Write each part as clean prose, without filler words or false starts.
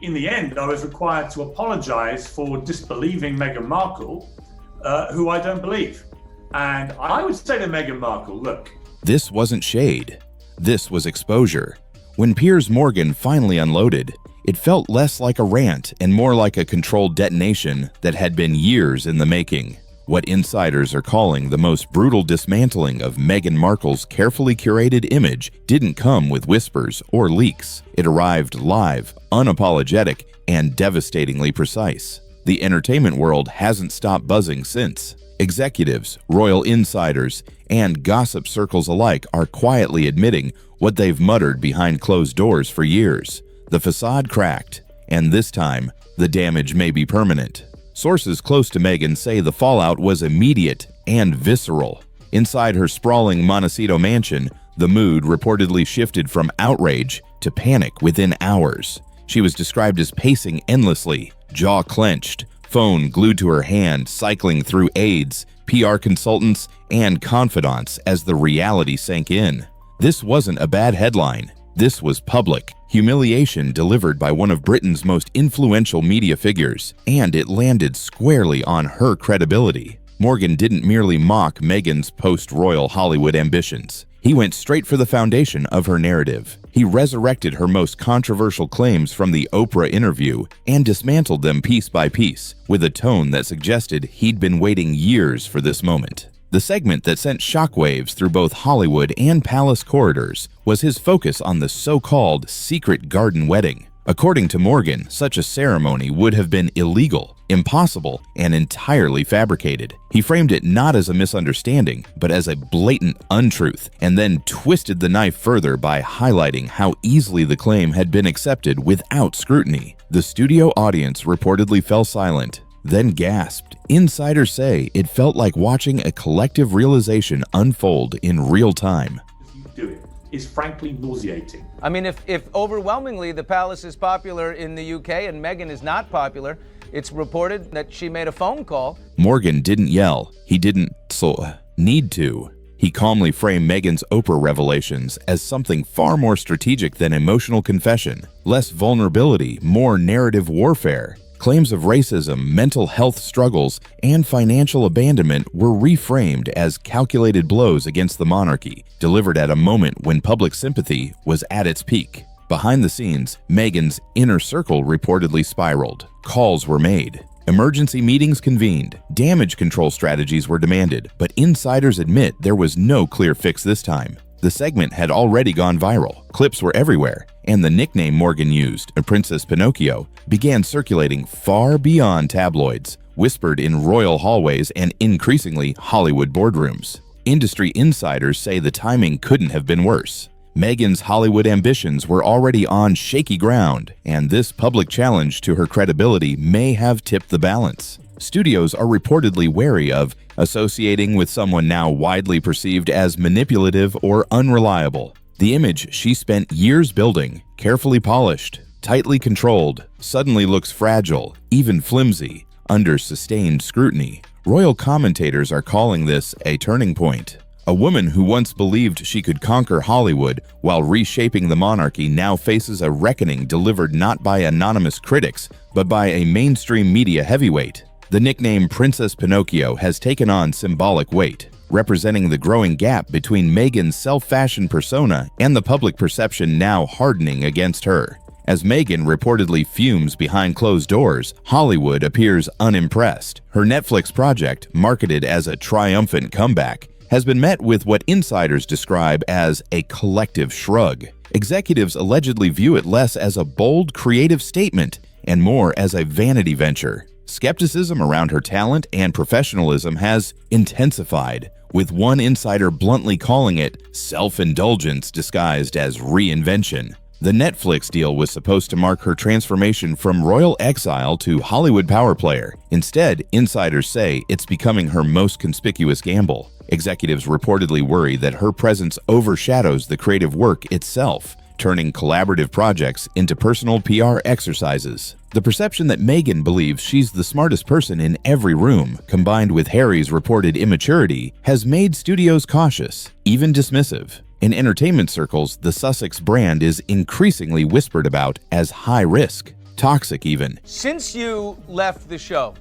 In the end, I was required to apologize for disbelieving Meghan Markle, who I don't believe. And I would say to Meghan Markle, look. This wasn't shade. This was exposure. When Piers Morgan finally unloaded, it felt less like a rant and more like a controlled detonation that had been years in the making. What insiders are calling the most brutal dismantling of Meghan Markle's carefully curated image didn't come with whispers or leaks. It arrived live, unapologetic, and devastatingly precise. The entertainment world hasn't stopped buzzing since. Executives, royal insiders, and gossip circles alike are quietly admitting what they've muttered behind closed doors for years. The facade cracked, and this time, the damage may be permanent. Sources close to Meghan say the fallout was immediate and visceral. Inside her sprawling Montecito mansion, the mood reportedly shifted from outrage to panic within hours. She was described as pacing endlessly, jaw clenched, phone glued to her hand, cycling through aides, PR consultants, and confidants as the reality sank in. This wasn't a bad headline. This was public humiliation delivered by one of Britain's most influential media figures, and it landed squarely on her credibility. Morgan didn't merely mock Meghan's post-royal Hollywood ambitions. He went straight for the foundation of her narrative. He resurrected her most controversial claims from the Oprah interview and dismantled them piece by piece, with a tone that suggested he'd been waiting years for this moment. The segment that sent shockwaves through both Hollywood and palace corridors was his focus on the so-called secret garden wedding. According to Morgan, such a ceremony would have been illegal, impossible, and entirely fabricated. He framed it not as a misunderstanding, but as a blatant untruth, and then twisted the knife further by highlighting how easily the claim had been accepted without scrutiny. The studio audience reportedly fell silent, then gasped. Insiders say it felt like watching a collective realization unfold in real time. Is frankly nauseating. I mean, if overwhelmingly the palace is popular in the UK and Meghan is not popular, it's reported that she made a phone call. Morgan didn't yell. He didn't need to. He calmly framed Meghan's Oprah revelations as something far more strategic than emotional confession. Less vulnerability, more narrative warfare. Claims of racism, mental health struggles, and financial abandonment were reframed as calculated blows against the monarchy, delivered at a moment when public sympathy was at its peak. Behind the scenes, Meghan's inner circle reportedly spiraled. Calls were made. Emergency meetings convened. Damage control strategies were demanded, but insiders admit there was no clear fix this time. The segment had already gone viral. Clips were everywhere, and the nickname Morgan used, Princess Pinocchio, began circulating far beyond tabloids, whispered in royal hallways and increasingly Hollywood boardrooms. Industry insiders say the timing couldn't have been worse. Meghan's Hollywood ambitions were already on shaky ground, and this public challenge to her credibility may have tipped the balance. Studios are reportedly wary of associating with someone now widely perceived as manipulative or unreliable. The image she spent years building, carefully polished, tightly controlled, suddenly looks fragile, even flimsy, under sustained scrutiny. Royal commentators are calling this a turning point. A woman who once believed she could conquer Hollywood while reshaping the monarchy now faces a reckoning delivered not by anonymous critics, but by a mainstream media heavyweight. The nickname Princess Pinocchio has taken on symbolic weight, representing the growing gap between Meghan's self-fashioned persona and the public perception now hardening against her. As Meghan reportedly fumes behind closed doors, Hollywood appears unimpressed. Her Netflix project, marketed as a triumphant comeback, has been met with what insiders describe as a collective shrug. Executives allegedly view it less as a bold, creative statement and more as a vanity venture. Skepticism around her talent and professionalism has intensified, with one insider bluntly calling it self-indulgence disguised as reinvention. The Netflix deal was supposed to mark her transformation from royal exile to Hollywood power player. Instead, insiders say it's becoming her most conspicuous gamble. Executives reportedly worry that her presence overshadows the creative work itself, turning collaborative projects into personal PR exercises. The perception that Meghan believes she's the smartest person in every room, combined with Harry's reported immaturity, has made studios cautious, even dismissive. In entertainment circles, the Sussex brand is increasingly whispered about as high risk. toxic even. Since you left the show,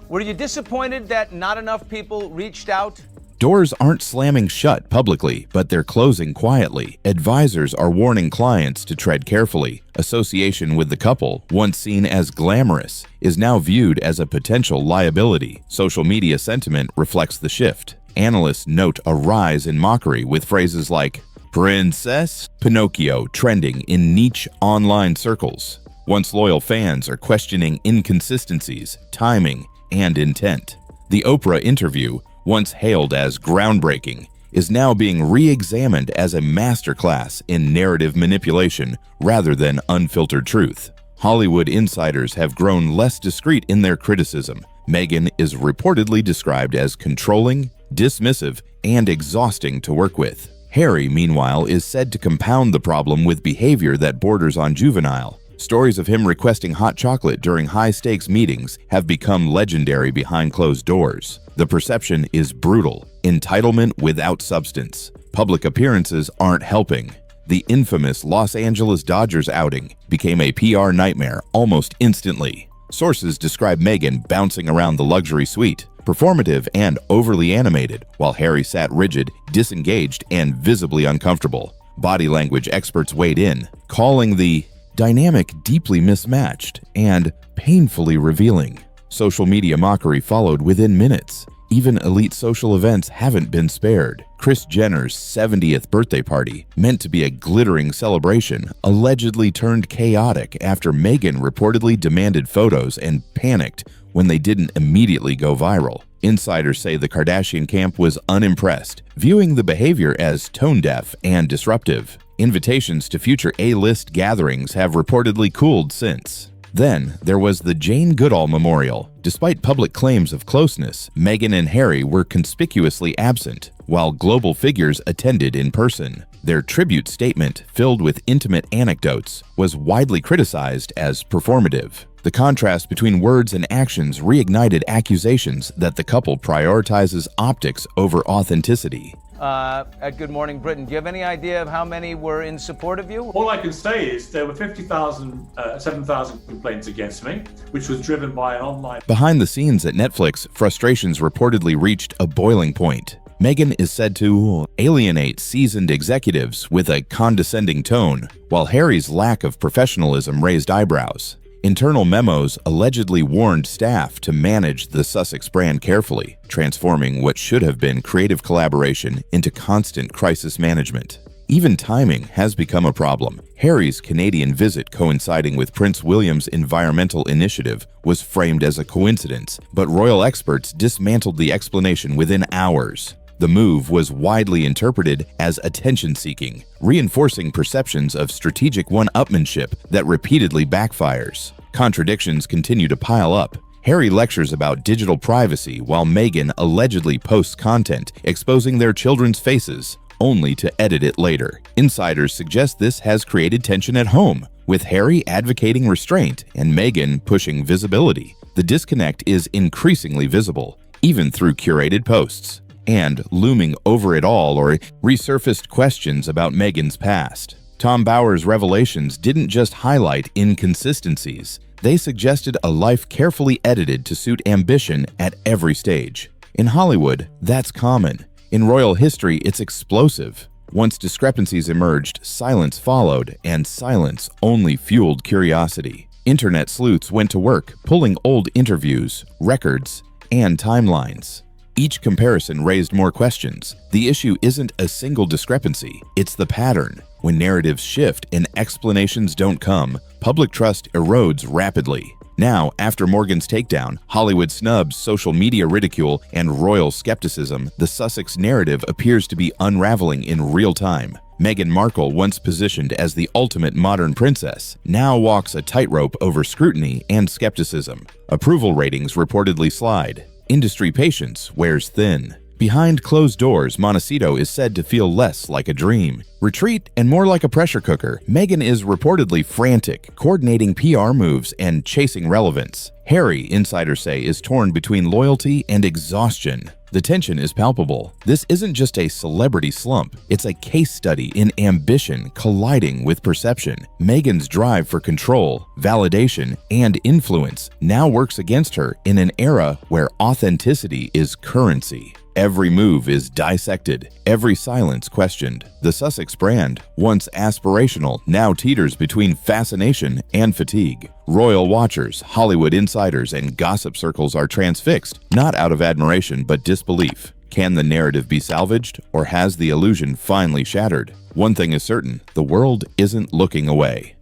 were you disappointed that not enough people reached out? Doors aren't slamming shut publicly, but they're closing quietly. Advisors are warning clients to tread carefully. Association with the couple, once seen as glamorous, is now viewed as a potential liability. Social media sentiment reflects the shift. Analysts note a rise in mockery with phrases like Princess Pinocchio trending in niche online circles. Once loyal fans are questioning inconsistencies, timing, and intent. The Oprah interview, once hailed as groundbreaking, is now being re-examined as a masterclass in narrative manipulation rather than unfiltered truth. Hollywood insiders have grown less discreet in their criticism. Meghan is reportedly described as controlling, dismissive, and exhausting to work with. Harry, meanwhile, is said to compound the problem with behavior that borders on juvenile. Stories of him requesting hot chocolate during high-stakes meetings have become legendary behind closed doors. The perception is brutal, entitlement without substance. Public appearances aren't helping. The infamous Los Angeles Dodgers outing became a PR nightmare almost instantly. Sources describe Meghan bouncing around the luxury suite, performative and overly animated, while Harry sat rigid, disengaged, and visibly uncomfortable. Body language experts weighed in, calling the dynamic deeply mismatched and painfully revealing. Social media mockery followed within minutes. Even elite social events haven't been spared. Kris Jenner's 70th birthday party, meant to be a glittering celebration, allegedly turned chaotic after Meghan reportedly demanded photos and panicked when they didn't immediately go viral. Insiders say the Kardashian camp was unimpressed, viewing the behavior as tone-deaf and disruptive. Invitations to future A-list gatherings have reportedly cooled since. Then, there was the Jane Goodall Memorial. Despite public claims of closeness, Meghan and Harry were conspicuously absent, while global figures attended in person. Their tribute statement, filled with intimate anecdotes, was widely criticized as performative. The contrast between words and actions reignited accusations that the couple prioritizes optics over authenticity. At Good Morning Britain, do you have any idea of how many were in support of you? All I can say is there were 7,000 complaints against me, which was driven by an online. Behind the scenes at Netflix, frustrations reportedly reached a boiling point. Meghan is said to alienate seasoned executives with a condescending tone, while Harry's lack of professionalism raised eyebrows. Internal memos allegedly warned staff to manage the Sussex brand carefully, transforming what should have been creative collaboration into constant crisis management. Even timing has become a problem. Harry's Canadian visit, coinciding with Prince William's environmental initiative, was framed as a coincidence, but royal experts dismantled the explanation within hours. The move was widely interpreted as attention-seeking, reinforcing perceptions of strategic one-upmanship that repeatedly backfires. Contradictions continue to pile up. Harry lectures about digital privacy while Meghan allegedly posts content exposing their children's faces, only to edit it later. Insiders suggest this has created tension at home, with Harry advocating restraint and Meghan pushing visibility. The disconnect is increasingly visible, even through curated posts. And looming over it all are resurfaced questions about Meghan's past. Tom Bower's revelations didn't just highlight inconsistencies, they suggested a life carefully edited to suit ambition at every stage. In Hollywood, that's common. In royal history, it's explosive. Once discrepancies emerged, silence followed, and silence only fueled curiosity. Internet sleuths went to work, pulling old interviews, records, and timelines. Each comparison raised more questions. The issue isn't a single discrepancy, it's the pattern. When narratives shift and explanations don't come, public trust erodes rapidly. Now, after Morgan's takedown, Hollywood snubs, social media ridicule, and royal skepticism, the Sussex narrative appears to be unraveling in real time. Meghan Markle, once positioned as the ultimate modern princess, now walks a tightrope over scrutiny and skepticism. Approval ratings reportedly slide. Industry patience wears thin. Behind closed doors, Montecito is said to feel less like a dream. Retreat and more like a pressure cooker. Meghan is reportedly frantic, coordinating PR moves and chasing relevance. Harry, insiders say, is torn between loyalty and exhaustion. The tension is palpable. This isn't just a celebrity slump, it's a case study in ambition colliding with perception. Meghan's drive for control, validation, and influence now works against her in an era where authenticity is currency. Every move is dissected, every silence questioned. The Sussex brand, once aspirational, now teeters between fascination and fatigue. Royal watchers, Hollywood insiders, and gossip circles are transfixed, not out of admiration but disbelief. Can the narrative be salvaged, or has the illusion finally shattered? One thing is certain, the world isn't looking away.